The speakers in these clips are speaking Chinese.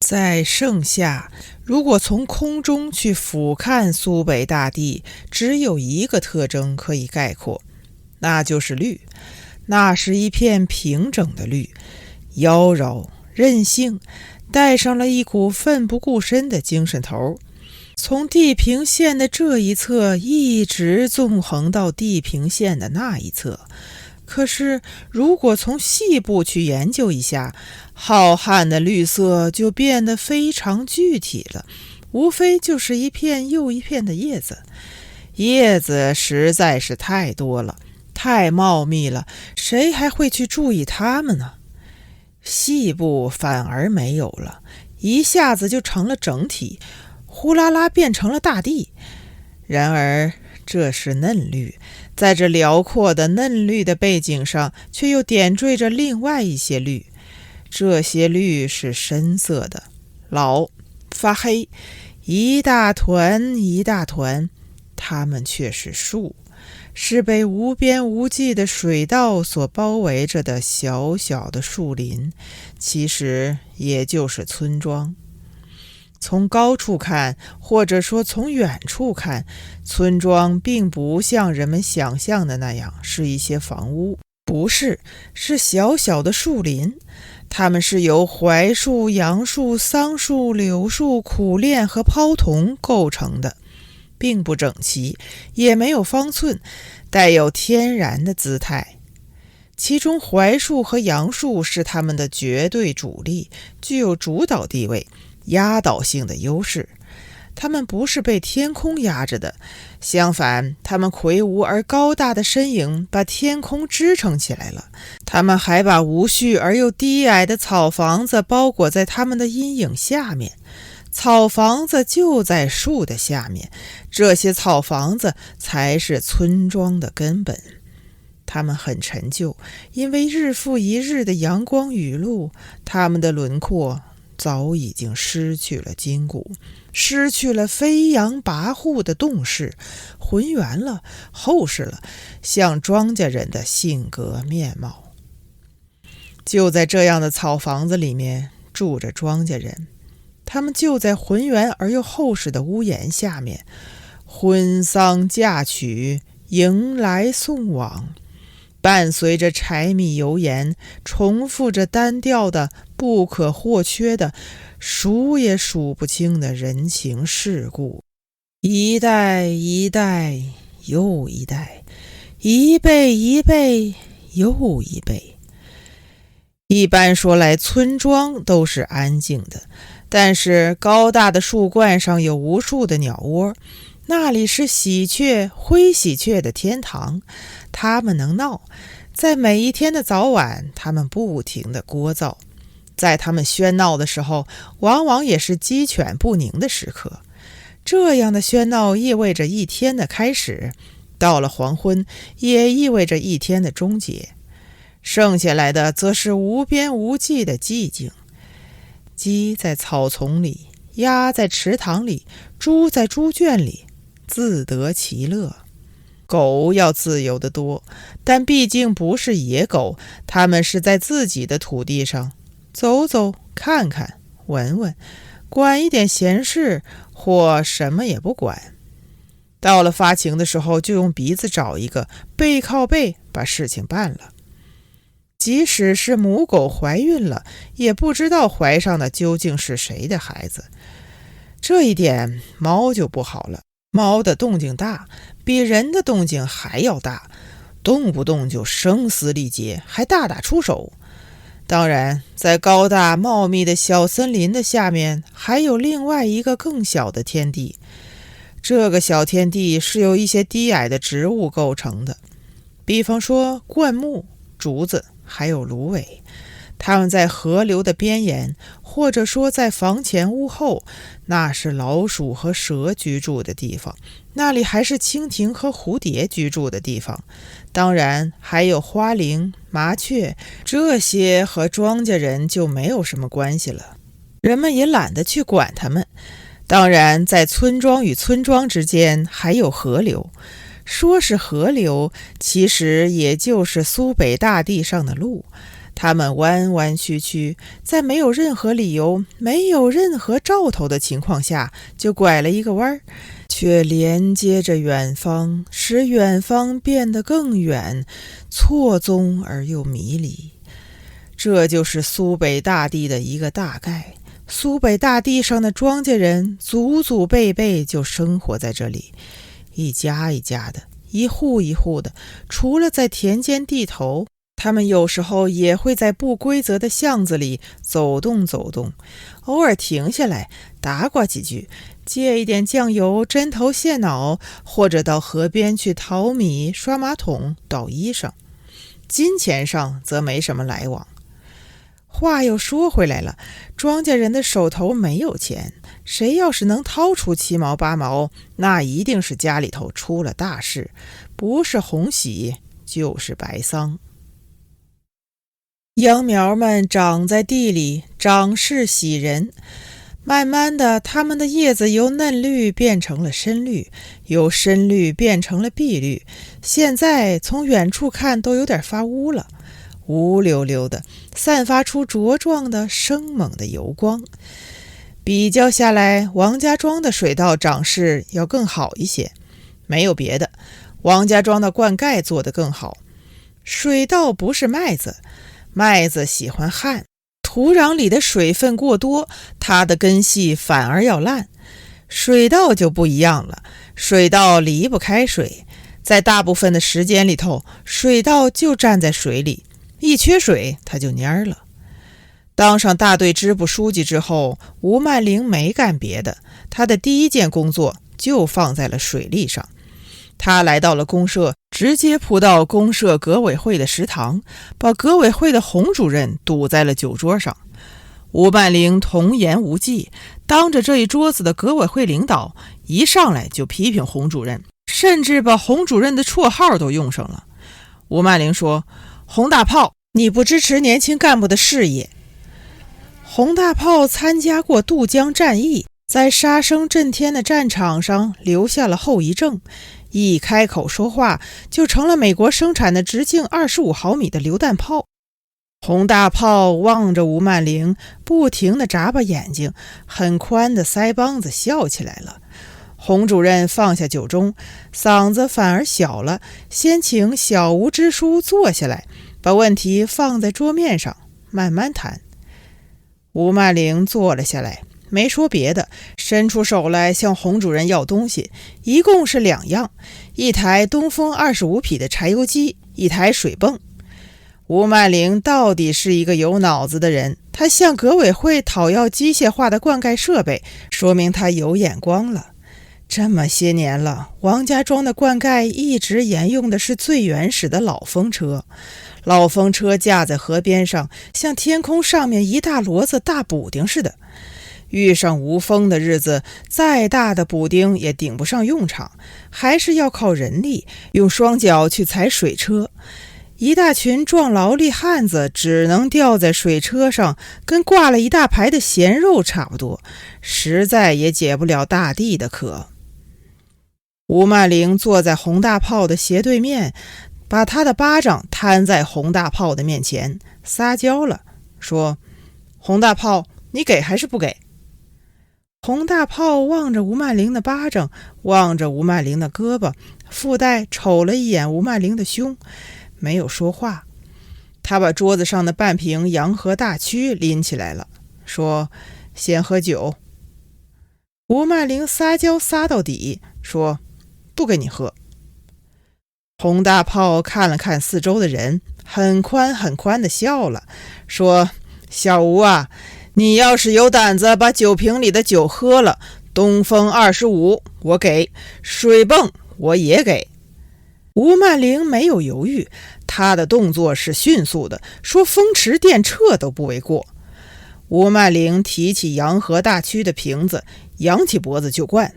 在盛夏，如果从空中去俯瞰苏北大地，只有一个特征可以概括，那就是绿。那是一片平整的绿，妖娆任性，带上了一股奋不顾身的精神头，从地平线的这一侧一直纵横到地平线的那一侧。可是如果从细部去研究一下，浩瀚的绿色就变得非常具体了，无非就是一片又一片的叶子。叶子实在是太多了，太茂密了，谁还会去注意它们呢？细部反而没有了，一下子就成了整体，呼啦啦变成了大地。然而这是嫩绿，在这辽阔的嫩绿的背景上，却又点缀着另外一些绿。这些绿是深色的，老发黑，一大团一大团，它们却是树，是被无边无际的水道所包围着的小小的树林，其实也就是村庄。从高处看，或者说从远处看，村庄并不像人们想象的那样是一些房屋，不是，是小小的树林。它们是由槐树、杨树、桑树、柳树、苦楝和泡桐构成的，并不整齐，也没有方寸，带有天然的姿态。其中槐树和杨树是它们的绝对主力，具有主导地位，压倒性的优势。它们不是被天空压着的，相反，它们魁梧而高大的身影把天空支撑起来了。它们还把无序而又低矮的草房子包裹在它们的阴影下面。草房子就在树的下面，这些草房子才是村庄的根本。它们很陈旧，因为日复一日的阳光雨露，它们的轮廓早已经失去了筋骨，失去了飞扬跋扈的动势，浑圆了，厚实了，像庄稼人的性格面貌。就在这样的草房子里面住着庄稼人，他们就在浑圆而又厚实的屋檐下面，婚丧嫁娶，迎来送往，伴随着柴米油盐，重复着单调的不可或缺的数也数不清的人情世故，一代一代又一代，一辈一辈又一辈。一般说来，村庄都是安静的，但是高大的树冠上有无数的鸟窝，那里是喜鹊、灰喜鹊的天堂，它们能闹，在每一天的早晚，它们不停地聒噪。在它们喧闹的时候，往往也是鸡犬不宁的时刻。这样的喧闹意味着一天的开始，到了黄昏，也意味着一天的终结。剩下来的则是无边无际的寂静。鸡在草丛里，鸭在池塘里，猪在猪圈里，自得其乐。狗要自由得多，但毕竟不是野狗，它们是在自己的土地上走走看看闻闻，管一点闲事，或什么也不管。到了发情的时候，就用鼻子找一个，背靠背把事情办了。即使是母狗怀孕了，也不知道怀上的究竟是谁的孩子。这一点猫就不好了，猫的动静大，比人的动静还要大，动不动就声嘶力竭，还大打出手。当然，在高大茂密的小森林的下面，还有另外一个更小的天地。这个小天地是由一些低矮的植物构成的，比方说灌木、竹子，还有芦苇。它们在河流的边沿，或者说在房前屋后，那是老鼠和蛇居住的地方，那里还是蜻蜓和蝴蝶居住的地方。当然还有花羚、麻雀，这些和庄稼人就没有什么关系了，人们也懒得去管它们。当然在村庄与村庄之间还有河流，说是河流，其实也就是苏北大地上的路。他们弯弯曲曲，在没有任何理由、没有任何兆头的情况下，就拐了一个弯，却连接着远方，使远方变得更远，错综而又迷离。这就是苏北大地的一个大概。苏北大地上的庄稼人祖祖辈辈就生活在这里，一家一家的，一户一户的，除了在田间地头，他们有时候也会在不规则的巷子里走动走动，偶尔停下来打呱几句，借一点酱油、针头、线脑，或者到河边去淘米、刷马桶、倒衣裳。金钱上则没什么来往。话又说回来了，庄稼人的手头没有钱，谁要是能掏出7毛8毛，那一定是家里头出了大事，不是红喜就是白丧。秧苗们长在地里，长势喜人，慢慢的，它们的叶子由嫩绿变成了深绿，由深绿变成了碧绿，现在从远处看都有点发乌了，乌溜溜的，散发出茁壮的生猛的油光。比较下来，王家庄的水稻长势要更好一些，没有别的，王家庄的灌溉做得更好。水稻不是麦子，麦子喜欢旱，土壤里的水分过多，它的根系反而要烂。水稻就不一样了，水稻离不开水，在大部分的时间里头，水稻就站在水里，一缺水它就蔫了。当上大队支部书记之后，吴曼玲没干别的，他的第一件工作就放在了水利上。他来到了公社，直接扑到公社革委会的食堂，把革委会的洪主任堵在了酒桌上。吴曼玲童言无忌，当着这一桌子的革委会领导，一上来就批评洪主任，甚至把洪主任的绰号都用上了。吴曼玲说：“洪大炮，你不支持年轻干部的事业。”洪大炮参加过渡江战役，在杀声震天的战场上留下了后遗症，一开口说话就成了美国生产的直径25毫米的榴弹炮。洪大炮望着吴曼玲，不停地眨巴眼睛，很宽的腮帮子笑起来了。洪主任放下酒盅，嗓子反而小了，先请小吴支书坐下来，把问题放在桌面上慢慢谈。吴曼玲坐了下来，没说别的，伸出手来向洪主任要东西，一共是2样，一台东风25匹的柴油机，一台水泵。吴曼玲到底是一个有脑子的人，他向革委会讨要机械化的灌溉设备，说明他有眼光了。这么些年了，王家庄的灌溉一直沿用的是最原始的老风车。老风车架在河边上，像天空上面一大摞子大补丁似的。遇上无风的日子，再大的补丁也顶不上用场，还是要靠人力，用双脚去踩水车。一大群壮劳力汉子只能吊在水车上，跟挂了一大排的咸肉差不多，实在也解不了大地的渴。吴曼玲坐在洪大炮的斜对面，把他的巴掌摊在洪大炮的面前，撒娇了，说：“洪大炮，你给还是不给？”洪大炮望着吴曼玲的巴掌，望着吴曼玲的胳膊，附带瞅了一眼吴曼玲的胸，没有说话。他把桌子上的半瓶洋河大曲拎起来了，说：“先喝酒。”吴曼玲撒娇撒到底，说：“不给你喝。”洪大炮看了看四周的人，很宽很宽地笑了，说：“小吴啊，你要是有胆子把酒瓶里的酒喝了，东风25我给，水泵我也给。”吴曼玲没有犹豫，她的动作是迅速的，说风驰电掣都不为过。吴曼玲提起洋河大曲的瓶子，扬起脖子就灌，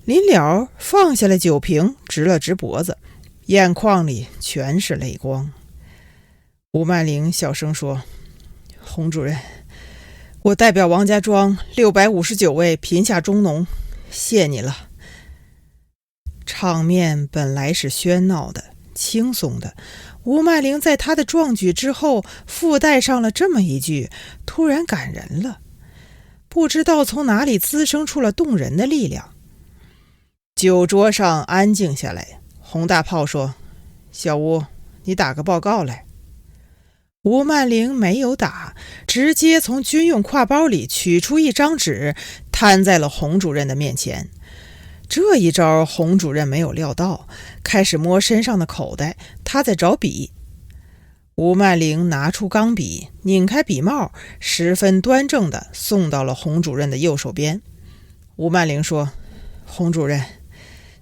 临了放下了酒瓶，直了直脖子，眼眶里全是泪光。吴曼玲小声说：“洪主任，我代表王家庄659位贫下中农，谢你了。”场面本来是喧闹的、轻松的，吴曼玲在他的壮举之后附带上了这么一句，突然感人了，不知道从哪里滋生出了动人的力量。酒桌上安静下来，洪大炮说：“小吴，你打个报告来。”吴曼玲没有打，直接从军用挎包里取出一张纸，摊在了洪主任的面前。这一招洪主任没有料到，开始摸身上的口袋，他在找笔。吴曼玲拿出钢笔，拧开笔帽，十分端正地送到了洪主任的右手边。吴曼玲说：“洪主任，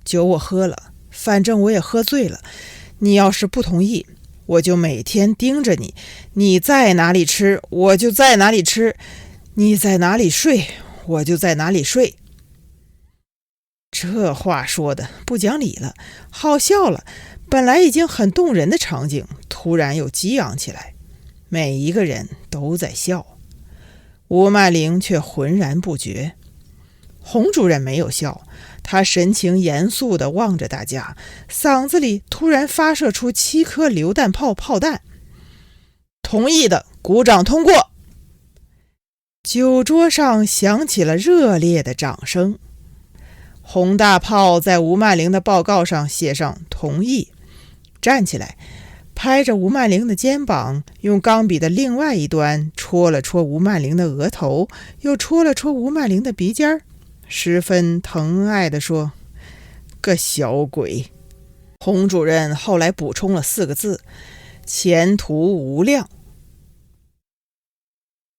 酒我喝了，反正我也喝醉了，你要是不同意，我就每天盯着你，你在哪里吃我就在哪里吃，你在哪里睡我就在哪里睡。”这话说的不讲理了，好笑了，本来已经很动人的场景突然又激昂起来，每一个人都在笑，吴曼玲却浑然不觉。洪主任没有笑，他神情严肃地望着大家，嗓子里突然发射出7颗榴弹炮弹。同意的鼓掌通过。酒桌上响起了热烈的掌声。洪大炮在吴曼玲的报告上写上同意，站起来拍着吴曼玲的肩膀，用钢笔的另外一端戳了戳吴曼玲的额头，又戳了戳吴曼玲的鼻尖，十分疼爱地说：“个小鬼。”洪主任后来补充了4个字：前途无量。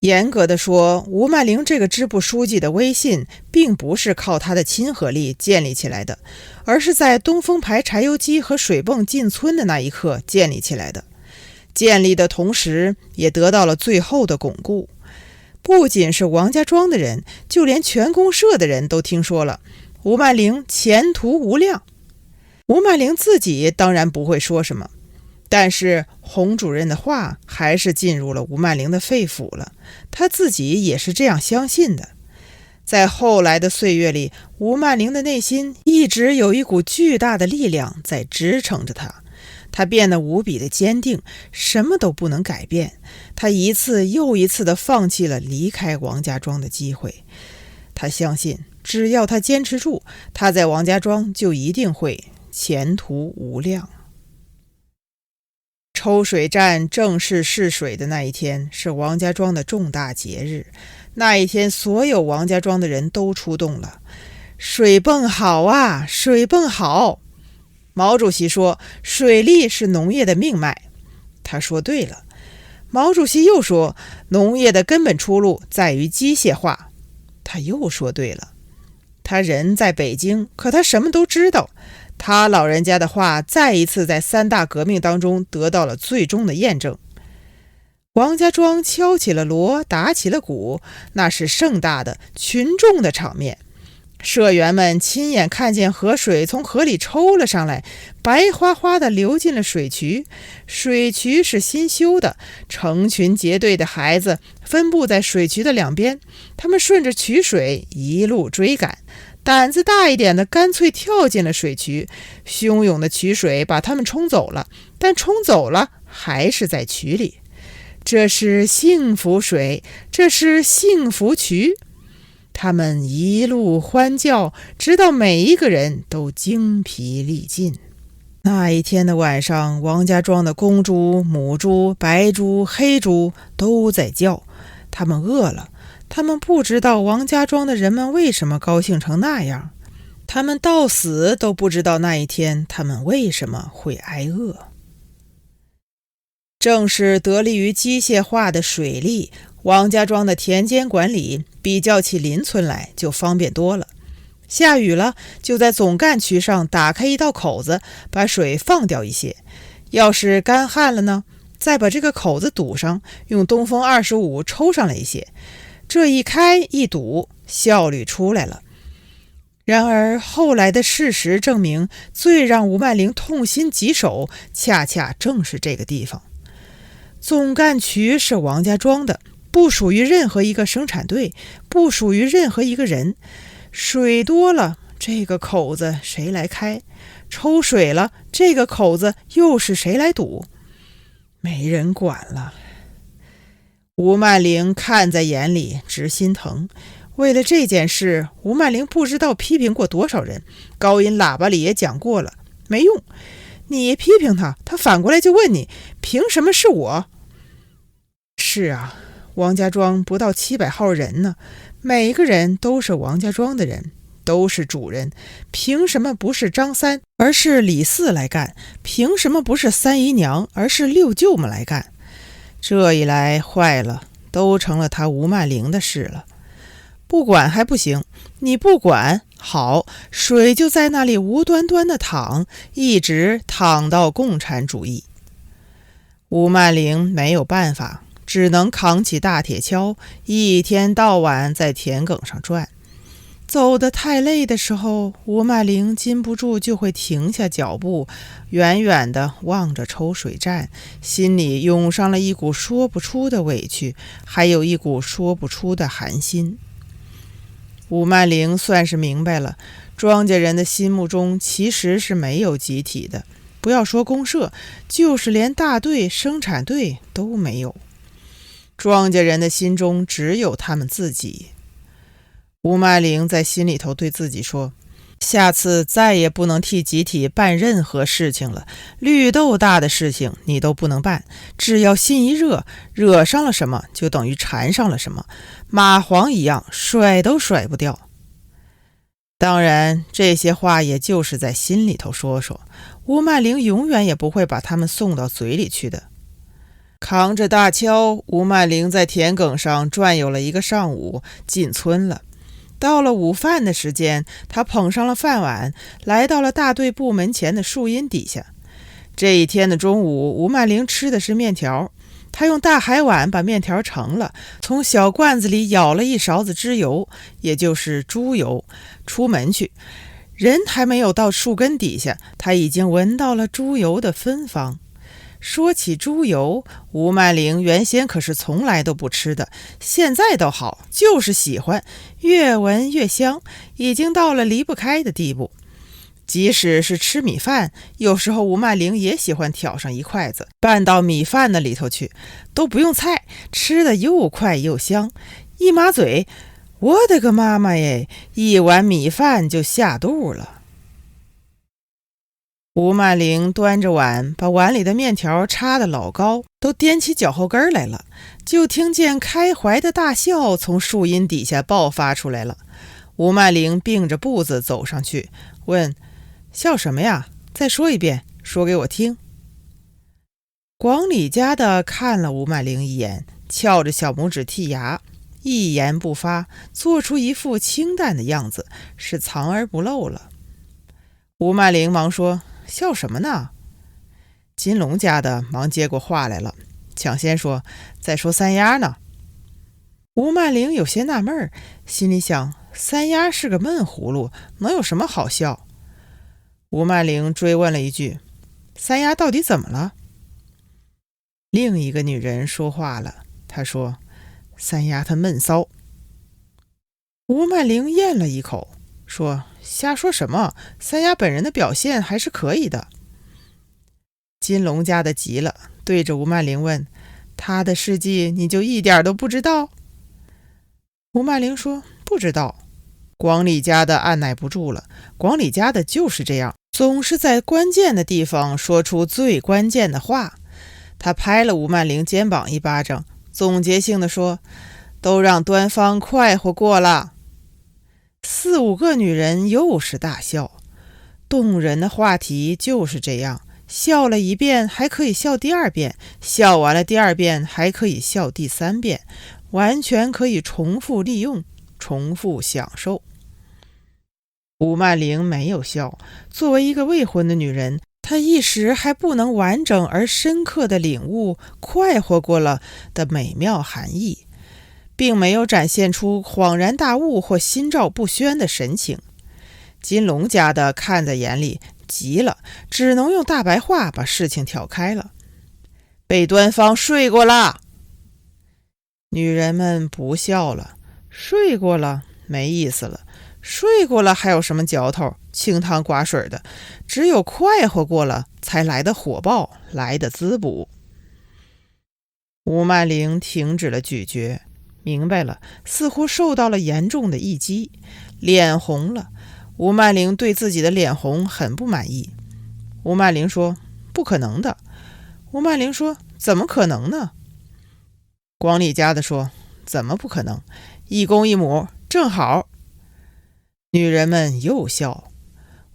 严格的说，吴曼玲这个支部书记的威信并不是靠他的亲和力建立起来的，而是在东风牌柴油机和水泵进村的那一刻建立起来的。建立的同时也得到了最后的巩固。不仅是王家庄的人，就连全公社的人都听说了吴曼玲前途无量。吴曼玲自己当然不会说什么，但是洪主任的话还是进入了吴曼玲的肺腑了，他自己也是这样相信的。在后来的岁月里，吴曼玲的内心一直有一股巨大的力量在支撑着她，她变得无比的坚定，什么都不能改变。她一次又一次地放弃了离开王家庄的机会。她相信，只要她坚持住，她在王家庄就一定会前途无量。抽水站正式试水的那一天是王家庄的重大节日，那一天所有王家庄的人都出动了。水泵好啊，水泵好！毛主席说，水利是农业的命脉。他说对了。毛主席又说，农业的根本出路在于机械化。他又说对了。他人在北京，可他什么都知道。他老人家的话再一次在3大革命当中得到了最终的验证。王家庄敲起了锣，打起了鼓，那是盛大的群众的场面。社员们亲眼看见河水从河里抽了上来，白花花的流进了水渠。水渠是新修的，成群结队的孩子分布在水渠的两边，他们顺着渠水一路追赶。胆子大一点的干脆跳进了水渠，汹涌的渠水把他们冲走了，但冲走了还是在渠里。这是幸福水，这是幸福渠。他们一路欢叫，直到每一个人都精疲力尽。那一天的晚上，王家庄的公猪、母猪、白猪、黑猪都在叫，他们饿了。他们不知道王家庄的人们为什么高兴成那样，他们到死都不知道那一天他们为什么会挨饿。正是得力于机械化的水利，王家庄的田间管理比较起邻村来就方便多了。下雨了，就在总干渠上打开一道口子，把水放掉一些。要是干旱了呢，再把这个口子堵上，用东风25抽上来一些。这一开一堵，效率出来了。然而后来的事实证明，最让吴曼玲痛心疾首，恰恰正是这个地方。总干渠是王家庄的，不属于任何一个生产队，不属于任何一个人。水多了，这个口子谁来开？抽水了，这个口子又是谁来堵？没人管了。吴曼玲看在眼里，直心疼。为了这件事，吴曼玲不知道批评过多少人，高音喇叭里也讲过了，没用。你批评他，他反过来就问你，凭什么是我？是啊，王家庄不到700号人呢，每个人都是王家庄的人，都是主人，凭什么不是张三，而是李四来干？凭什么不是三姨娘，而是六舅母来干？这一来坏了，都成了他吴曼玲的事了。不管还不行，你不管，好，水就在那里无端端的淌，一直淌到共产主义。吴曼玲没有办法，只能扛起大铁锹，一天到晚在田埂上转。走得太累的时候，吴曼玲禁不住就会停下脚步，远远地望着抽水站，心里涌上了一股说不出的委屈，还有一股说不出的寒心。吴曼玲算是明白了，庄稼人的心目中其实是没有集体的，不要说公社，就是连大队、生产队都没有。庄稼人的心中只有他们自己。吴曼玲在心里头对自己说，下次再也不能替集体办任何事情了，绿豆大的事情你都不能办，只要心一热，惹上了什么就等于缠上了什么，蚂蟥一样甩都甩不掉。当然这些话也就是在心里头说说，吴曼玲永远也不会把它们送到嘴里去的。扛着大锹，吴曼玲在田埂上转悠了一个上午，进村了。到了午饭的时间，他捧上了饭碗，来到了大队部门前的树荫底下。这一天的中午，吴曼玲吃的是面条，他用大海碗把面条盛了，从小罐子里舀了一勺子脂油，也就是猪油，出门去。人还没有到树根底下，他已经闻到了猪油的芬芳。说起猪油，吴曼玲原先可是从来都不吃的，现在倒好，就是喜欢，越闻越香，已经到了离不开的地步。即使是吃米饭，有时候吴曼玲也喜欢挑上一筷子，拌到米饭那里头去，都不用菜，吃得又快又香。一抹嘴，我的个妈妈耶，一碗米饭就下肚了。吴曼玲端着碗，把碗里的面条插得老高，都踮起脚后跟来了，就听见开怀的大笑从树荫底下爆发出来了。吴曼玲并着步子走上去，问：笑什么呀？再说一遍，说给我听。广里家的看了吴曼玲一眼，翘着小拇指剔牙，一言不发，做出一副清淡的样子，是藏而不露了。吴曼玲忙说：笑什么呢？金龙家的忙接过话来了，抢先说：再说三丫呢。吴曼玲有些纳闷，心里想，三丫是个闷葫芦，能有什么好笑？吴曼玲追问了一句：三丫到底怎么了？另一个女人说话了，她说：三丫她闷骚。吴曼玲咽了一口，说：瞎说什么，三丫本人的表现还是可以的。金龙家的急了，对着吴曼玲问：他的事迹你就一点都不知道？吴曼玲说：不知道。广里家的按耐不住了，广里家的就是这样，总是在关键的地方说出最关键的话。他拍了吴曼玲肩膀一巴掌，总结性地说：都让端方快活过了。4、5个女人又是大笑。动人的话题就是这样，笑了一遍还可以笑第二遍，笑完了第二遍还可以笑第3遍，完全可以重复利用，重复享受。吴曼玲没有笑，作为一个未婚的女人，她一时还不能完整而深刻地领悟快活过了的美妙含义，并没有展现出恍然大悟或心照不宣的神情。金龙家的看在眼里，急了，只能用大白话把事情挑开了。被端方睡过了。女人们不笑了，睡过了没意思了，睡过了还有什么嚼头，清汤寡水的，只有快活过了才来得火爆，来得滋补。吴曼玲停止了咀嚼，明白了，似乎受到了严重的一击，脸红了。吴曼玲对自己的脸红很不满意。吴曼玲说：“不可能的。”吴曼玲说：“怎么可能呢？”光里家的说：“怎么不可能？一公一母，正好。”女人们又笑，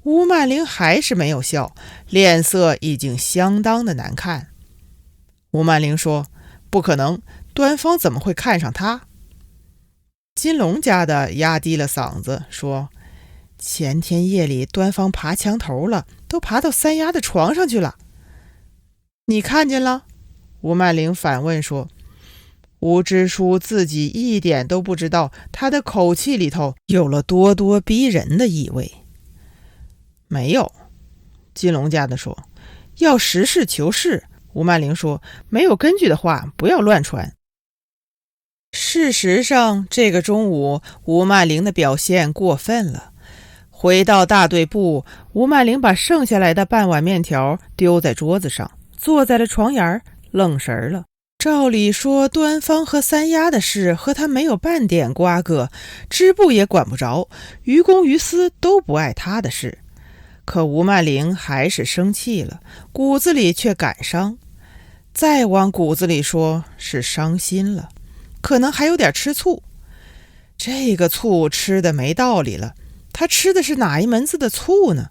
吴曼玲还是没有笑，脸色已经相当的难看。吴曼玲说：“不可能，端方怎么会看上他？”金龙家的压低了嗓子说：“前天夜里端方爬墙头了，都爬到三丫的床上去了。”你看见了？吴曼玲反问说。吴支书自己一点都不知道，他的口气里头有了咄咄逼人的意味。没有，金龙家的说。要实事求是，吴曼玲说，没有根据的话不要乱传。事实上，这个中午吴曼玲的表现过分了。回到大队部，吴曼玲把剩下来的半碗面条丢在桌子上，坐在了床沿，愣神了。照理说，端方和三丫的事和他没有半点瓜葛，支部也管不着，于公于私都不碍他的事。可吴曼玲还是生气了，骨子里却感伤。再往骨子里说，是伤心了，可能还有点吃醋。这个醋吃的没道理了，他吃的是哪一门子的醋呢？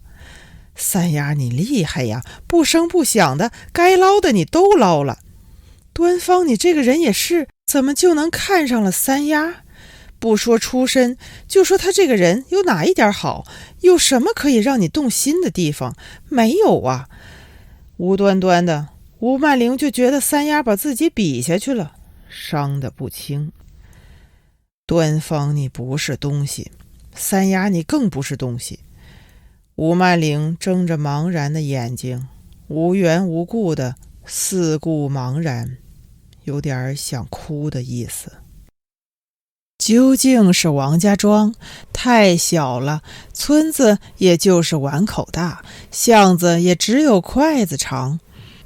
三丫你厉害呀，不声不响的，该捞的你都捞了。端方你这个人也是，怎么就能看上了三丫？不说出身，就说他这个人有哪一点好，有什么可以让你动心的地方？没有啊。无端端的，吴曼玲就觉得三丫把自己比下去了，伤得不轻。端方你不是东西，三丫你更不是东西。吴曼玲睁着茫然的眼睛，无缘无故的四顾茫然，有点想哭的意思。究竟是王家庄太小了，村子也就是碗口大，巷子也只有筷子长。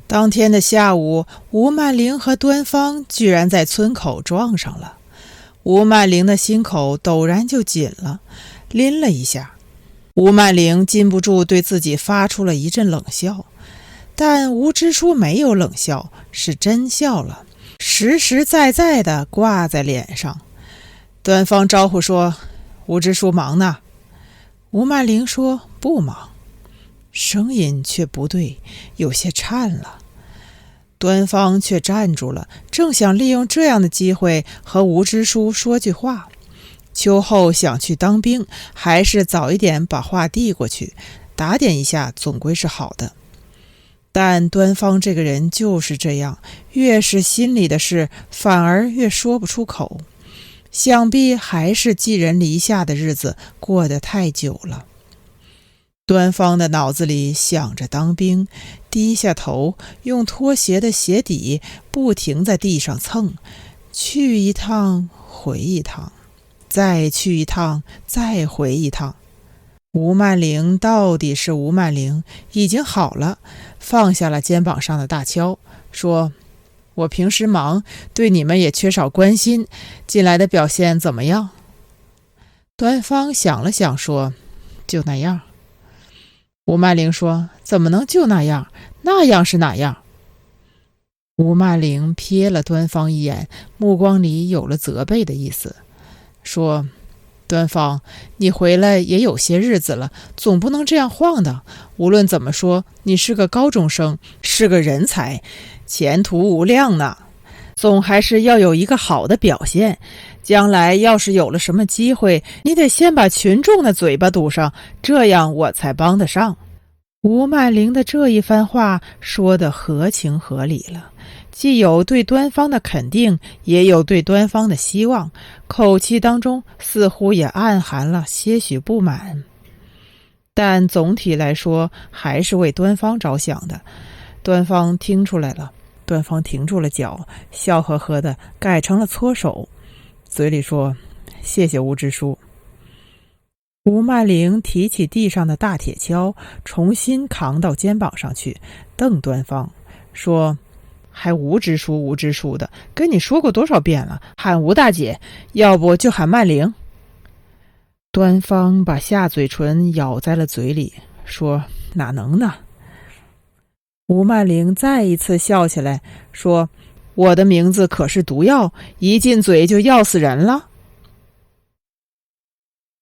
当天的下午，吴曼玲和端方居然在村口撞上了。吴曼玲的心口陡然就紧了，拎了一下。吴曼玲禁不住对自己发出了一阵冷笑，但吴支书没有冷笑，是真笑了，实实在在的挂在脸上。端方招呼说：“吴支书忙呢。”吴曼玲说：“不忙。”声音却不对，有些颤了。端方却站住了，正想利用这样的机会和吴支书说句话。秋后想去当兵，还是早一点把话递过去，打点一下总归是好的。但端方这个人就是这样，越是心里的事，反而越说不出口。想必还是寄人篱下的日子过得太久了。端方的脑子里想着当兵，低下头，用拖鞋的鞋底不停在地上蹭，去一趟回一趟，再去一趟再回一趟。吴曼玲到底是吴曼玲，已经好了，放下了肩膀上的大锹，说：“我平时忙，对你们也缺少关心，近来的表现怎么样？”端方想了想说：“就那样。”吴曼玲说：“怎么能就那样？那样是哪样？”吴曼玲瞥了端方一眼，目光里有了责备的意思，说：“端方，你回来也有些日子了，总不能这样晃荡。无论怎么说，你是个高中生，是个人才，前途无量呢。总还是要有一个好的表现。将来要是有了什么机会，你得先把群众的嘴巴堵上，这样我才帮得上。”吴曼玲的这一番话说得合情合理了，既有对端方的肯定，也有对端方的希望，口气当中似乎也暗含了些许不满。但总体来说还是为端方着想的。端方听出来了，端方停住了脚，笑呵呵的改成了搓手，嘴里说：“谢谢吴支书。”吴曼玲提起地上的大铁锹，重新扛到肩膀上去，瞪端方说：“还吴支书吴支书的，跟你说过多少遍了，喊吴大姐，要不就喊曼玲。端方把下嘴唇咬在了嘴里，说哪能呢？吴曼玲再一次笑起来，说我的名字可是毒药，一进嘴就要死人了。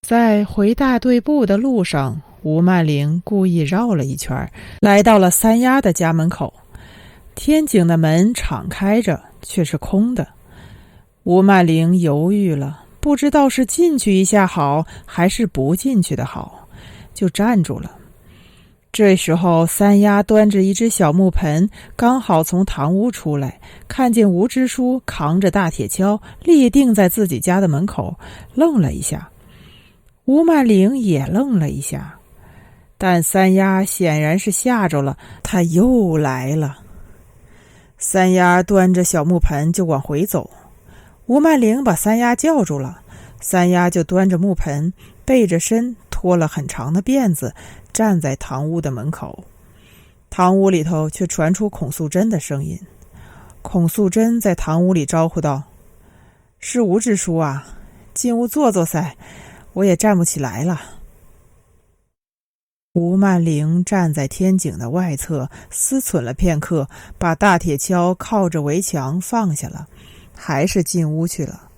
在回大队部的路上，吴曼玲故意绕了一圈，来到了三丫的家门口。天井的门敞开着，却是空的。吴曼玲犹豫了，不知道是进去一下好，还是不进去的好，就站住了。这时候三丫端着一只小木盆，刚好从堂屋出来，看见吴支书扛着大铁锹立定在自己家的门口，愣了一下。吴曼玲也愣了一下，但三丫显然是吓着了，她又来了。三丫端着小木盆就往回走，吴曼玲把三丫叫住了，三丫就端着木盆，背着身，拖了很长的辫子，站在堂屋的门口。堂屋里头却传出孔素贞的声音。孔素贞在堂屋里招呼道：是吴支书啊，进屋坐坐噻，我也站不起来了。吴曼玲站在天井的外侧，思忖了片刻，把大铁锹靠着围墙放下了，还是进屋去了。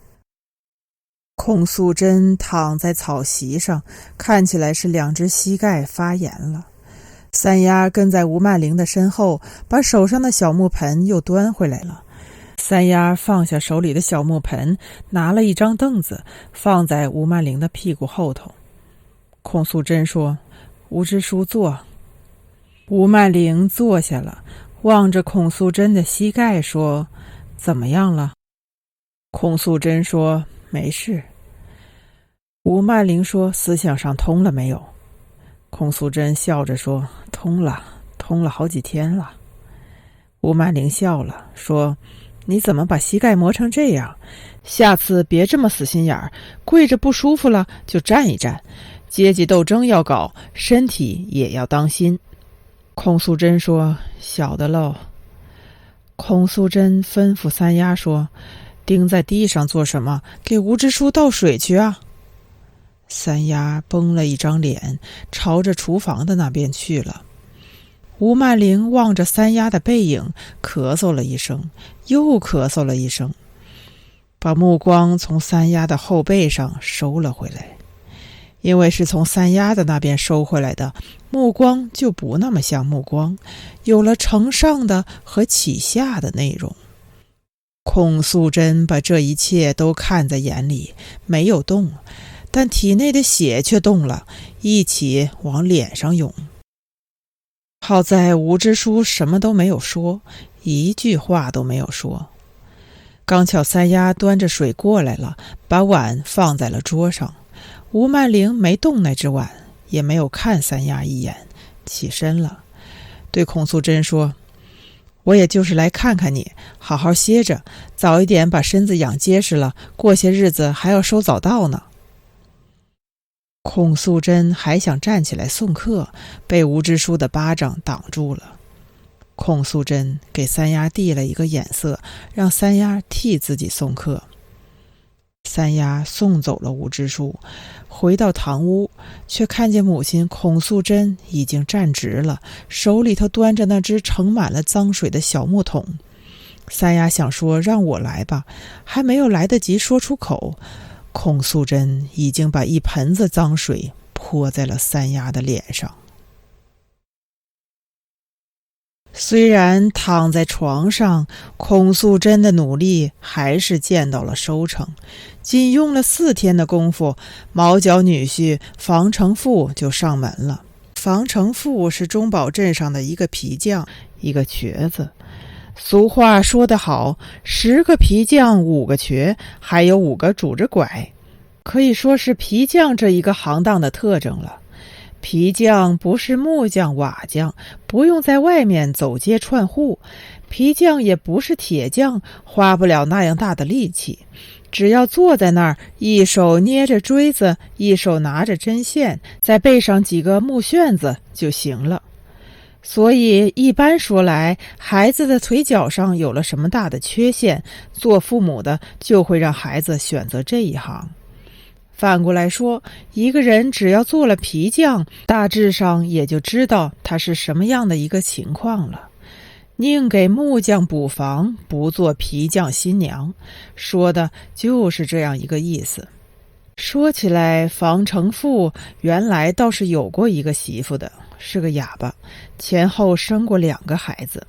孔素贞躺在草席上，看起来是两只膝盖发炎了。三丫跟在吴曼玲的身后，把手上的小木盆又端回来了。三丫放下手里的小木盆，拿了一张凳子放在吴曼玲的屁股后头。孔素贞说：吴支书坐。吴曼玲坐下了，望着孔素贞的膝盖说：怎么样了？孔素贞说：没事。吴曼玲说：思想上通了没有？孔素贞笑着说：通了好几天了。吴曼玲笑了，说：你怎么把膝盖磨成这样？下次别这么死心眼儿，跪着不舒服了就站一站。阶级斗争要搞，身体也要当心。孔素贞说：晓得喽。孔素贞吩咐三丫说：钉在地上做什么？给吴支书倒水去啊。三丫绷了一张脸，朝着厨房的那边去了。吴曼玲望着三丫的背影，咳嗽了一声，又咳嗽了一声，把目光从三丫的后背上收了回来。因为是从三丫的那边收回来的，目光就不那么像目光，有了承上的和启下的内容。孔素贞把这一切都看在眼里，没有动，但体内的血却动了，一起往脸上涌。好在吴支书什么都没有说，一句话都没有说。刚巧三丫端着水过来了，把碗放在了桌上。吴曼玲没动那只碗，也没有看三丫一眼，起身了，对孔素贞说：我也就是来看看你，好好歇着，早一点把身子养结实了，过些日子还要收早稻呢。孔素贞还想站起来送客，被吴支书的巴掌挡住了。孔素贞给三丫递了一个眼色，让三丫替自己送客。三丫送走了吴支书，回到堂屋，却看见母亲孔素贞已经站直了，手里头端着那只盛满了脏水的小木桶。三丫想说让我来吧，还没有来得及说出口，孔素贞已经把一盆子脏水泼在了三丫的脸上。虽然躺在床上，孔素贞的努力还是见到了收成。仅用了4天的功夫，毛脚女婿房承富就上门了。房承富是中堡镇上的一个皮匠，一个瘸子。俗话说得好，10个皮匠5个瘸，还有5个拄着拐，可以说是皮匠这一个行当的特征了。皮匠不是木匠瓦匠，不用在外面走街串户，皮匠也不是铁匠，花不了那样大的力气，只要坐在那儿，一手捏着锥子，一手拿着针线，再备上几个木旋子就行了。所以一般说来，孩子的腿脚上有了什么大的缺陷，做父母的就会让孩子选择这一行。反过来说，一个人只要做了皮匠，大致上也就知道他是什么样的一个情况了。宁给木匠补房，不做皮匠新娘，说的就是这样一个意思。说起来，房承富原来倒是有过一个媳妇的，是个哑巴，前后生过2个孩子。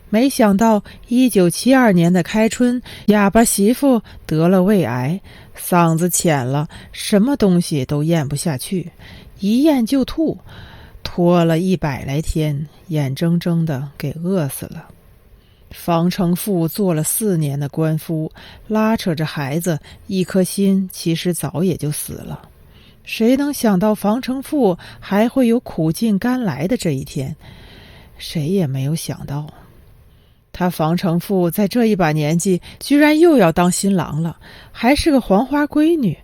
没想到1972年的开春，哑巴媳妇得了胃癌，嗓子浅了，什么东西都咽不下去，一咽就吐，拖了100来天，眼睁睁的给饿死了。房承富做了4年的官夫，拉扯着孩子，一颗心其实早也就死了。谁能想到房承富还会有苦尽甘来的这一天？谁也没有想到。他房承富在这一把年纪，居然又要当新郎了，还是个黄花闺女。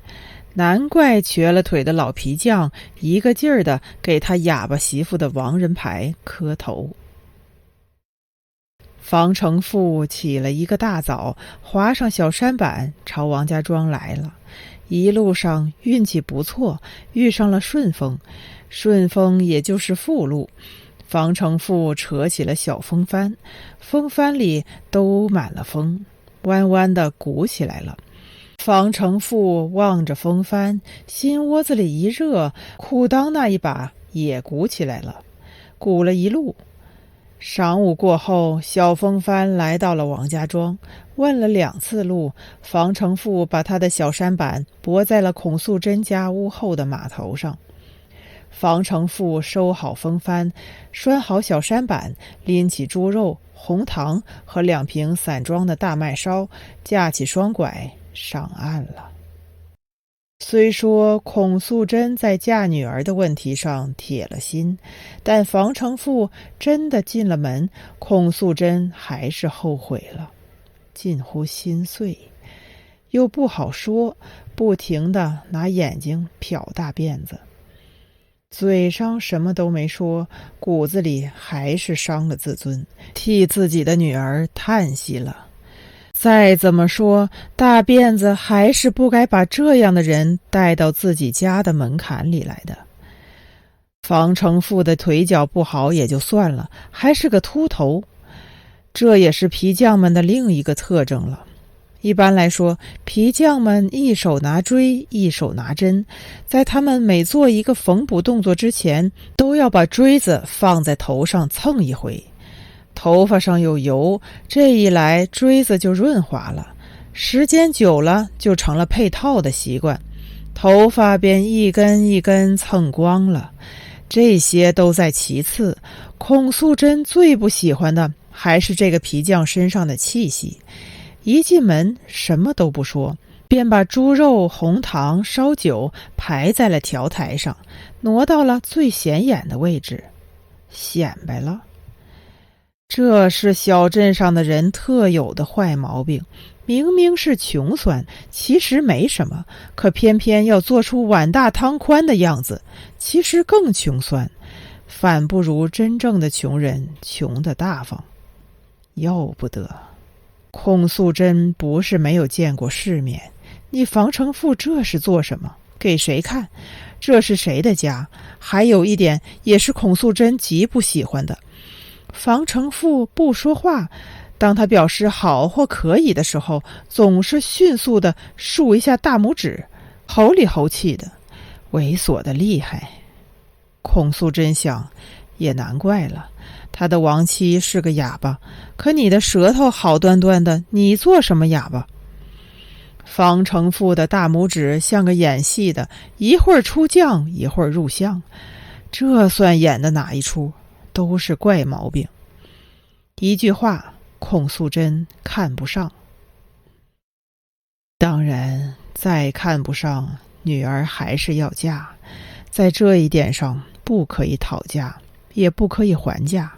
难怪瘸了腿的老皮匠一个劲儿的给他哑巴媳妇的亡人牌磕头。房承富起了一个大早，滑上小舢板朝王家庄来了。一路上运气不错，遇上了顺风，顺风也就是富路。房承富扯起了小风帆，风帆里都满了风，弯弯的鼓起来了。房承富望着风帆，心窝子里一热，裤裆那一把也鼓起来了，鼓了一路。晌午过后，小风帆来到了王家庄，问了2次路，房承富把他的小舢板泊在了孔素贞家屋后的码头上。房承富收好风帆，拴好小舢板，拎起猪肉、红糖和2瓶散装的大麦烧，架起双拐上岸了。虽说孔素贞在嫁女儿的问题上铁了心，但房承富真的进了门，孔素贞还是后悔了，近乎心碎，又不好说，不停地拿眼睛瞟大辫子。嘴上什么都没说，骨子里还是伤了自尊，替自己的女儿叹息了。再怎么说，大辫子还是不该把这样的人带到自己家的门槛里来的。房承富的腿脚不好也就算了，还是个秃头，这也是皮匠们的另一个特征了。一般来说，皮匠们一手拿锥，一手拿针，在他们每做一个缝补动作之前，都要把锥子放在头上蹭一回。头发上有油，这一来锥子就润滑了，时间久了就成了配套的习惯，头发便一根一根蹭光了。这些都在其次，孔素贞最不喜欢的还是这个皮匠身上的气息。一进门什么都不说，便把猪肉、红糖、烧酒排在了条台上，挪到了最显眼的位置，显摆了。这是小镇上的人特有的坏毛病，明明是穷酸，其实没什么，可偏偏要做出碗大汤宽的样子，其实更穷酸，反不如真正的穷人穷得大方。要不得，孔素贞不是没有见过世面，你房承富这是做什么？给谁看？这是谁的家？还有一点也是孔素贞极不喜欢的，房承富不说话，当他表示好或可以的时候，总是迅速地竖一下大拇指，吼里吼气的，猥琐的厉害。孔素贞想，也难怪了，他的亡妻是个哑巴，可你的舌头好端端的，你做什么哑巴？房承富的大拇指像个演戏的，一会儿出将，一会儿入相，这算演的哪一出？都是怪毛病。一句话，孔素贞看不上。当然，再看不上，女儿还是要嫁，在这一点上不可以讨价，也不可以还价。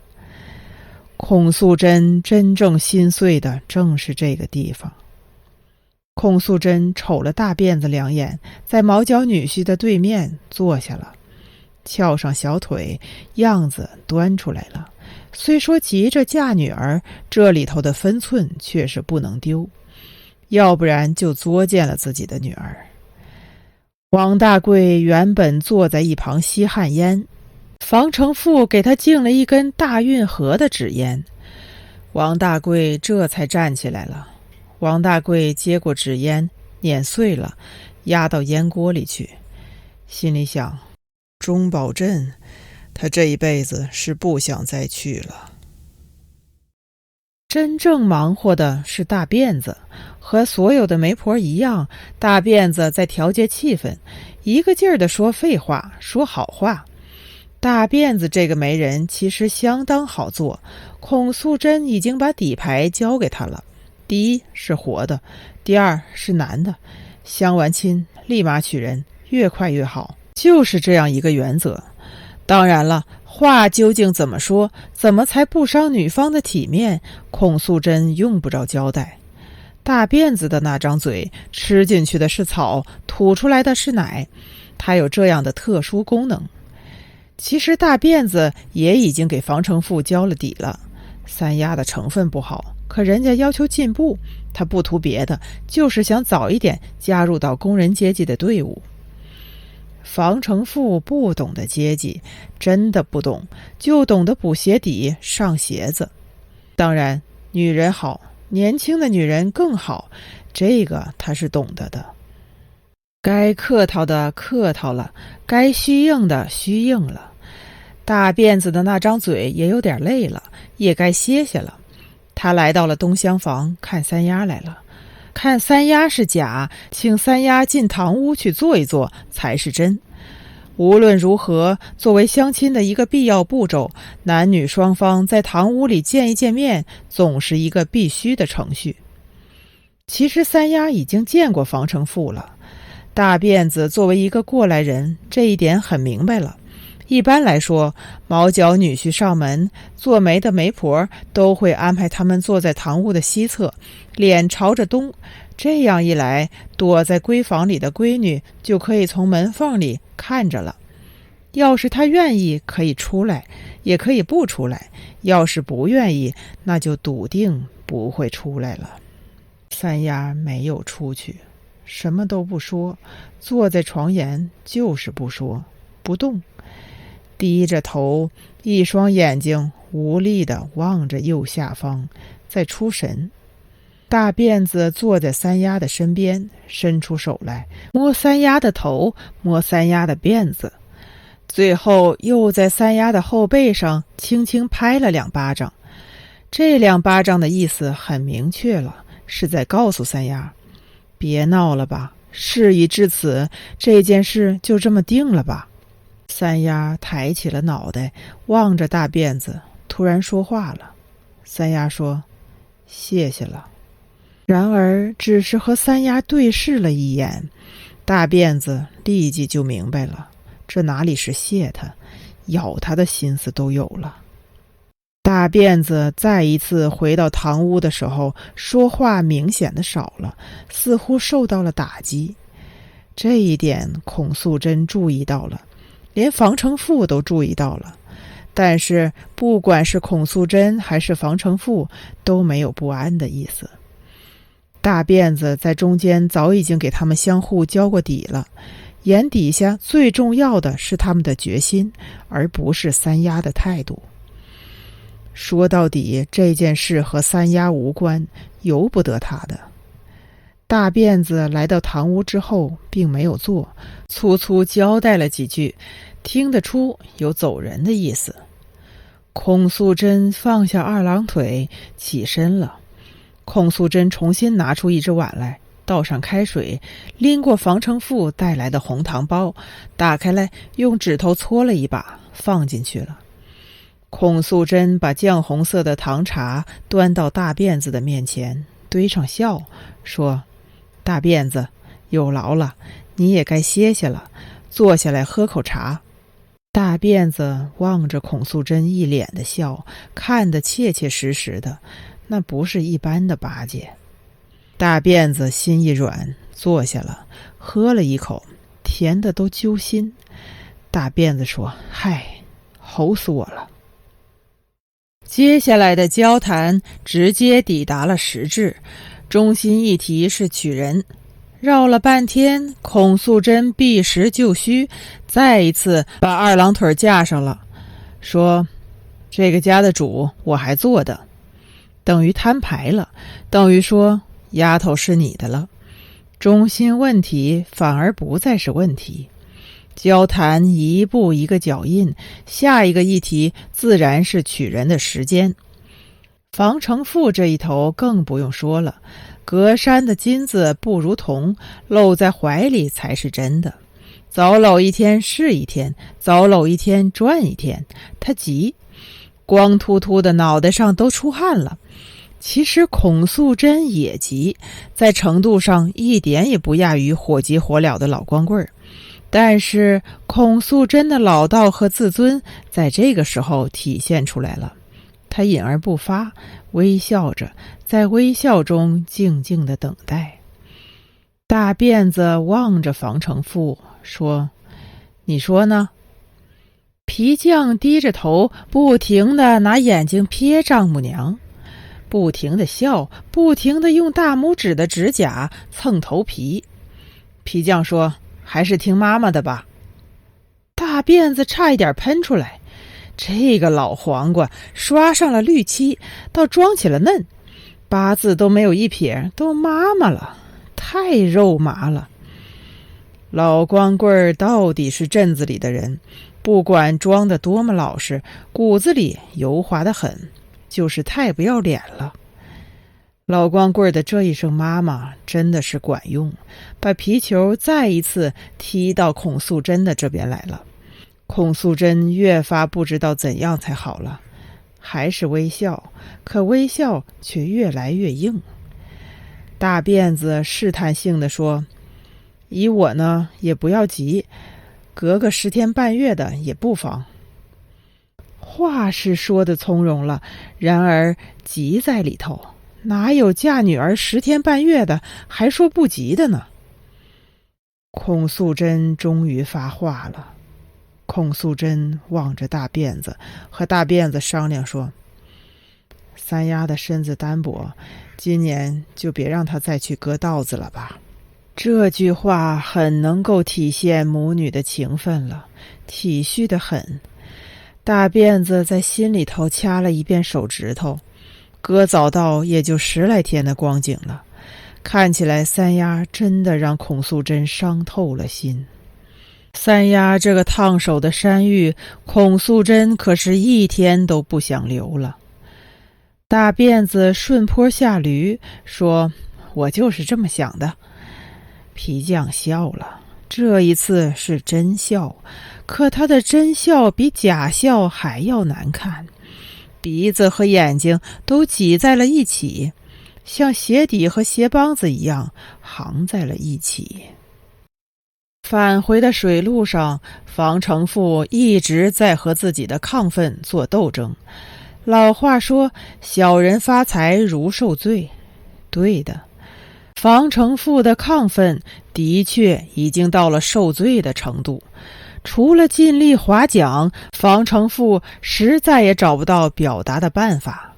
孔素贞真正心碎的正是这个地方。孔素贞瞅了大辫子2眼，在毛脚女婿的对面坐下了，翘上小腿，样子端出来了，虽说急着嫁女儿，这里头的分寸却是不能丢，要不然就作践了自己的女儿。王大贵原本坐在一旁吸旱烟，房承父给他敬了一根大运河的纸烟，王大贵这才站起来了。王大贵接过纸烟，碾碎了，压到烟锅里去，心里想，钟宝镇他这一辈子是不想再去了。真正忙活的是大辫子，和所有的媒婆一样，大辫子在调节气氛，一个劲儿地说废话，说好话。大辫子这个媒人其实相当好做，孔素贞已经把底牌交给他了。第一是活的，第二是男的，相完亲立马娶人，越快越好，就是这样一个原则。当然了，话究竟怎么说，怎么才不伤女方的体面，孔素贞用不着交代。大辫子的那张嘴，吃进去的是草，吐出来的是奶，它有这样的特殊功能。其实大辫子也已经给房承父交了底了，三丫的成分不好，可人家要求进步，他不图别的，就是想早一点加入到工人阶级的队伍。房承父不懂得阶级，真的不懂，就懂得补鞋底上鞋子。当然女人好，年轻的女人更好，这个他是懂得的。该客套的客套了，该虚应的虚应了。大辫子的那张嘴也有点累了，也该歇歇了。他来到了东厢房，看三丫来了。看三丫是假，请三丫进堂屋去坐一坐才是真。无论如何，作为相亲的一个必要步骤，男女双方在堂屋里见一见面，总是一个必须的程序。其实三丫已经见过房承父了，大辫子作为一个过来人，这一点很明白了。一般来说，毛脚女婿上门，做媒的媒婆都会安排他们坐在堂屋的西侧，脸朝着东。这样一来，躲在闺房里的闺女就可以从门缝里看着了。要是她愿意，可以出来，也可以不出来；要是不愿意，那就笃定不会出来了。三丫没有出去，什么都不说，坐在床沿就是不说，不动，低着头，一双眼睛无力地望着右下方，在出神。大辫子坐在三丫的身边，伸出手来摸三丫的头，摸三丫的辫子，最后又在三丫的后背上轻轻拍了2巴掌。这2巴掌的意思很明确了，是在告诉三丫，别闹了吧，事已至此，这件事就这么定了吧。三丫抬起了脑袋，望着大辫子，突然说话了。三丫说：“谢谢了。”然而只是和三丫对视了一眼，大辫子立即就明白了，这哪里是谢他，咬他的心思都有了。大辫子再一次回到堂屋的时候，说话明显的少了，似乎受到了打击。这一点孔素贞注意到了，连房承父都注意到了。但是不管是孔素贞还是房承父，都没有不安的意思。大辫子在中间早已经给他们相互交过底了，眼底下最重要的是他们的决心，而不是三丫的态度。说到底，这件事和三丫无关，由不得他的。大辫子来到堂屋之后并没有坐，粗粗交代了几句，听得出有走人的意思。孔素贞放下二郎腿起身了。孔素贞重新拿出一只碗来，倒上开水，拎过房承父带来的红糖包，打开来用指头搓了一把，放进去了。孔素贞把酱红色的糖茶端到大辫子的面前，堆上笑，说：“大辫子，有劳了，你也该歇歇了，坐下来喝口茶。”大辫子望着孔素贞一脸的笑，看得切切实实的，那不是一般的巴结。大辫子心一软，坐下了，喝了一口，甜的都揪心。大辫子说：“嗨，齁死我了。”接下来的交谈直接抵达了实质，中心议题是娶人。绕了半天，孔素贞避实就虚，再一次把二郎腿架上了，说这个家的主我还做的，等于摊牌了，等于说丫头是你的了。中心问题反而不再是问题，交谈一步一个脚印，下一个议题自然是娶人的时间。房承父这一头更不用说了，隔山的金子不如铜，搂在怀里才是真的。早搂一天是一天，早搂一天赚一天。他急，光秃秃的脑袋上都出汗了。其实孔素贞也急，在程度上一点也不亚于火急火燎的老光棍儿。但是孔素贞的老道和自尊在这个时候体现出来了。他隐而不发，微笑着，在微笑中静静地等待。大辫子望着房承父说：“你说呢？”皮匠低着头，不停地拿眼睛瞥丈母娘，不停地笑，不停地用大拇指的指甲蹭头皮。皮匠说：“还是听妈妈的吧。”大辫子差一点喷出来。这个老黄瓜刷上了绿漆，倒装起了嫩，八字都没有一撇，都妈妈了，太肉麻了。老光棍到底是镇子里的人，不管装得多么老实，骨子里油滑得很，就是太不要脸了。老光棍的这一声妈妈真的是管用，把皮球再一次踢到孔素贞的这边来了。孔素贞越发不知道怎样才好了，还是微笑，可微笑却越来越硬。大辫子试探性地说：“以我呢，也不要急，隔个10天半月的也不妨。”话是说的从容了，然而急在里头，哪有嫁女儿10天半月的还说不急的呢？孔素贞终于发话了。孔素贞望着大辫子，和大辫子商量说：“三丫的身子单薄，今年就别让她再去割稻子了吧。”这句话很能够体现母女的情分了，体恤得很。大辫子在心里头掐了一遍手指头，割早稻也就10来天的光景了，看起来三丫真的让孔素贞伤透了心。三丫这个烫手的山芋，孔素贞可是一天都不想留了。大辫子顺坡下驴说：“我就是这么想的。”皮匠笑了，这一次是真笑，可他的真笑比假笑还要难看，鼻子和眼睛都挤在了一起，像鞋底和鞋帮子一样行在了一起。返回的水路上，房承父一直在和自己的亢奋做斗争。老话说，小人发财如受罪。对的，房承父的亢奋的确已经到了受罪的程度。除了尽力划桨，房承父实在也找不到表达的办法。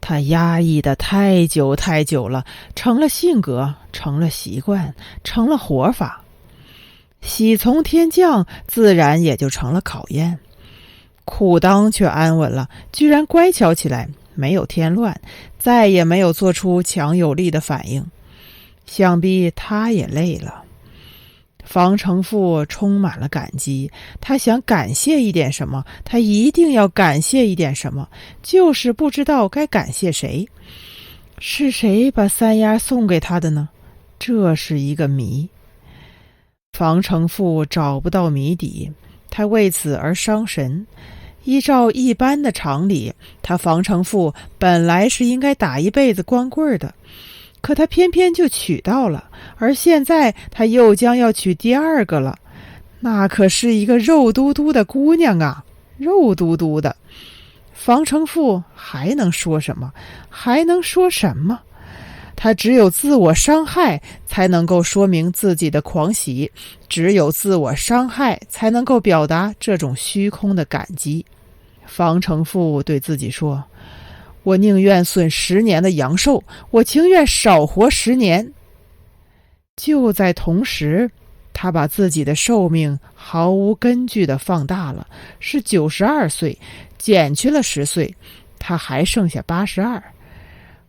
他压抑的太久太久了，成了性格，成了习惯，成了活法。喜从天降，自然也就成了考验。裤裆却安稳了，居然乖巧起来，没有添乱，再也没有做出强有力的反应。想必他也累了。房承父充满了感激，他想感谢一点什么，他一定要感谢一点什么，就是不知道该感谢谁。是谁把三丫送给他的呢？这是一个谜。房承父找不到谜底，他为此而伤神。依照一般的常理，他房承父本来是应该打一辈子光棍的，可他偏偏就娶到了，而现在他又将要娶第二个了。那可是一个肉嘟嘟的姑娘啊，肉嘟嘟的。房承父还能说什么？还能说什么？他只有自我伤害才能够说明自己的狂喜，只有自我伤害才能够表达这种虚空的感激。房承父对自己说：我宁愿损10年的阳寿，我情愿少活10年。就在同时，他把自己的寿命毫无根据地放大了，是92岁，减去了10岁，他还剩下82。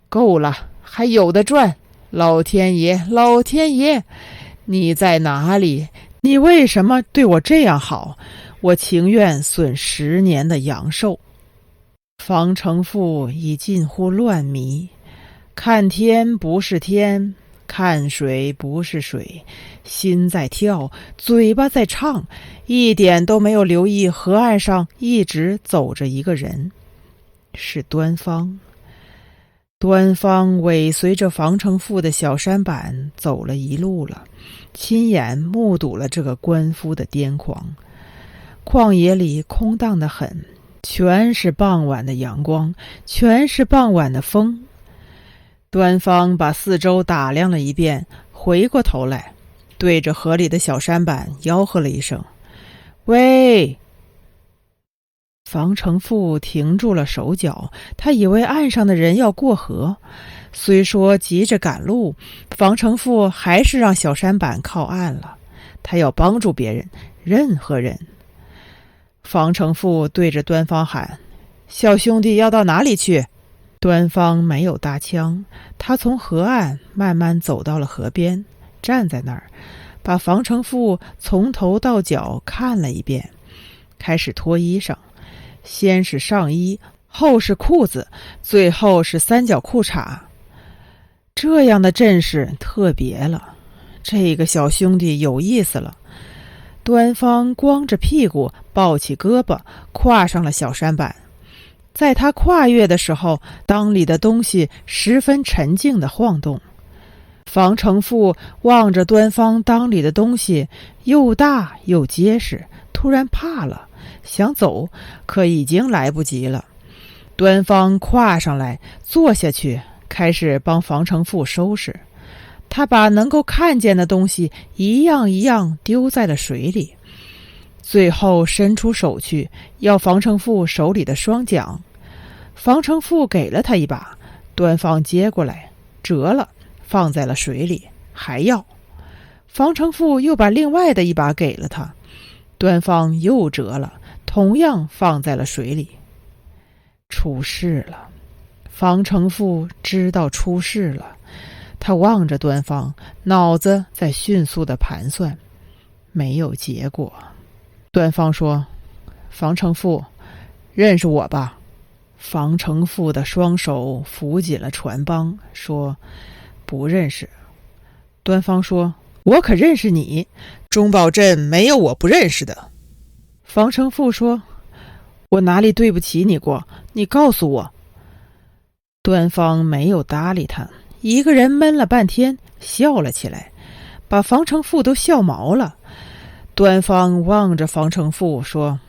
够了，还有的赚！老天爷，老天爷，你在哪里？你为什么对我这样好？我情愿损10年的阳寿。房承父已近乎乱迷，看天不是天，看水不是水，心在跳，嘴巴在唱，一点都没有留意河岸上一直走着一个人，是端方。端方尾随着房承父的小舢板走了一路了，亲眼目睹了这个官夫的癫狂。旷野里空荡得很，全是傍晚的阳光，全是傍晚的风。端方把四周打量了一遍，回过头来，对着河里的小舢板吆喝了一声：喂！房承父停住了手脚，他以为岸上的人要过河，虽说急着赶路，房承父还是让小舢板靠岸了。他要帮助别人，任何人。房承父对着端方喊：小兄弟要到哪里去？端方没有搭腔，他从河岸慢慢走到了河边，站在那儿，把房承父从头到脚看了一遍，开始脱衣裳。先是上衣，后是裤子，最后是3角裤衩。这样的阵势特别了，这个小兄弟有意思了。端方光着屁股，抱起胳膊，跨上了小舢板。在他跨越的时候，裆里的东西十分沉静地晃动。房承父望着端方裆里的东西，又大又结实，突然怕了，想走，可已经来不及了。端方跨上来，坐下去，开始帮房承父收拾。他把能够看见的东西一样一样丢在了水里，最后伸出手去要房承父手里的双桨。房承父给了他一把，端方接过来，折了，放在了水里，还要。房承父又把另外的一把给了他，端方又折了，同样放在了水里。出事了，房承父知道出事了。他望着端方，脑子在迅速地盘算，没有结果。端方说：房承父，认识我吧？房承父的双手扶紧了船帮，说：不认识。端方说：我可认识你，中宝镇没有我不认识的。房承父说：我哪里对不起你过？你告诉我。端方没有搭理他，一个人闷了半天，笑了起来，把房承父都笑毛了。端方望着房承父说：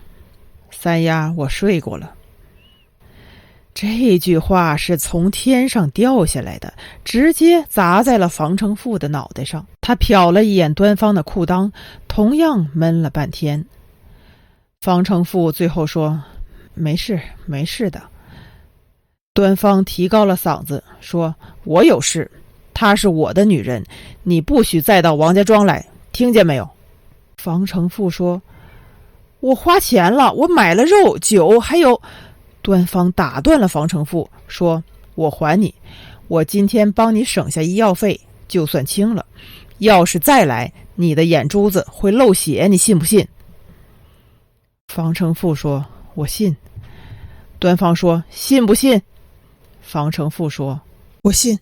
三丫，我睡过了。这句话是从天上掉下来的，直接砸在了房承父的脑袋上。他瞟了一眼端方的裤裆，同样闷了半天。房承父最后说：没事，没事的。端方提高了嗓子说：我有事，她是我的女人，你不许再到王家庄来，听见没有？房承父说：我花钱了，我买了肉酒还有。端方打断了房承父说：我还你，我今天帮你省下医药费，就算清了，要是再来，你的眼珠子会漏血，你信不信？房承父说：我信。端方说：信不信？房承父说：我信。